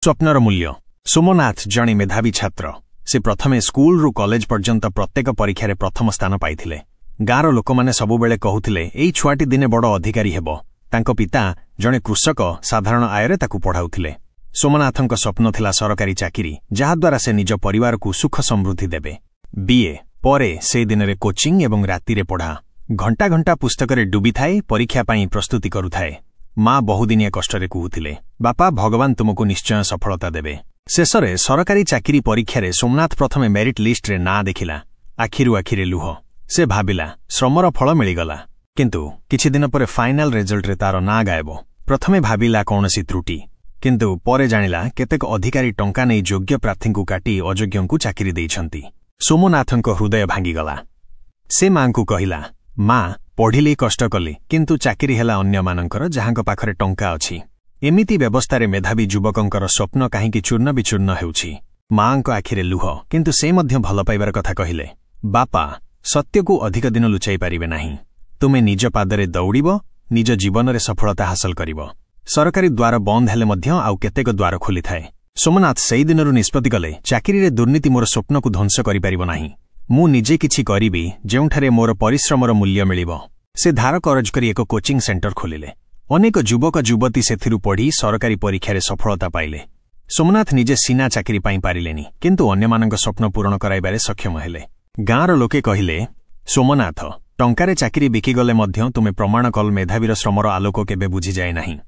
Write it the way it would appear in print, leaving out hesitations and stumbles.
स्वप्नर मूल्य सोमनाथ जणे मेधावी छात्र से प्रथमे स्कूल रु कॉलेज पर्यंत प्रत्येक परीक्षा प्रथम स्थान पाइथिले। गाँर लोक माने सबुबेले कहूथिले एई छुआटी दिने बड़ अधिकारी हेबो। तांको पिता जणे कृषक साधारण आयरे ताकू पढ़ाउथिले। सोमनाथंक स्वप्न थिला सरकारी चाकिरी जहाद्वारा से निज परिवार को सुख समृद्धि देबे। बीए परे से दिनरे कोचिंग एवं रातिरे पढ़ा घंटा घंटा पुस्तकरे डुबी थाए परीक्षा पाई प्रस्तुति करुथाए। माँ बहुदिनिया कष्टरे कुहुथिले बापा भगवान तुमको निश्चय सफलता देबे। शेषरे सरकारी चाकिरी परीक्षा सोमनाथ प्रथमे मेरिट लिस्ट रे ना देखिला। आखिरु आखिरे लुह से भाबिला श्रमर फल मिलिगला। किंतु किछि दिन परे फाइनाल रिजल्ट रे तार ना गायब। प्रथमे भाबिला कौनसी त्रुटि किंतु परे जानिला केतेक अधिकारी टंका नै योग्य प्रार्थी को काटी अयोग्यंकु चाकिरी देइछंती। सोमनाथंक हृदय भांगीगला। से मां को कहिला मां पढ़िली कष्ट कली किंतु चाकिरी हेला अन्य मानकर जहांक पाखरे टंका अछि। एमिति व्यवस्थारे मेधावी युवकंकर स्वप्न काहींकि चूर्ण विचूर्ण हेउछि। मांक आखिरे लुह किंतु से मध्य भल पाइबार कथा कहिले बापा सत्य को अधिक दिन लुचाई पारिबे नाही। तुमे निज पादरे दौड़िब निज जीवन रे सफलता हासिल करिब। सरकारी द्वार बंद हेले मध्य आउ केतेक द्वार खोली थाए। सोमनाथ सेई दिनरु निष्पत्ति कले चाकिरी रे दुर्नीति मोर स्वप्न को ध्वंस करि पारिबो नाही। मु निजे किछि करिबि जेउठारे मोर परिश्रमर मूल्य मिलिबो। से धार करज करी एक कोचिंग सेंटर खोलिले। अनेक युवक युवती सेथिरु पढ़ी सरकारी परीक्षा रे सफलता पाइले। सोमनाथ निजे सीना चाकिरी पाई पारिलेनी किंतु अन्यमानक स्वप्न पूरण कराइबारे सक्षम हेले। गाँर लोके कहिले सोमनाथ टंकारे चाकिरी बिकिगले मध्य तुमे प्रमाण कल मेधावीर श्रमर आलोक केबे बुझी जाए नाही।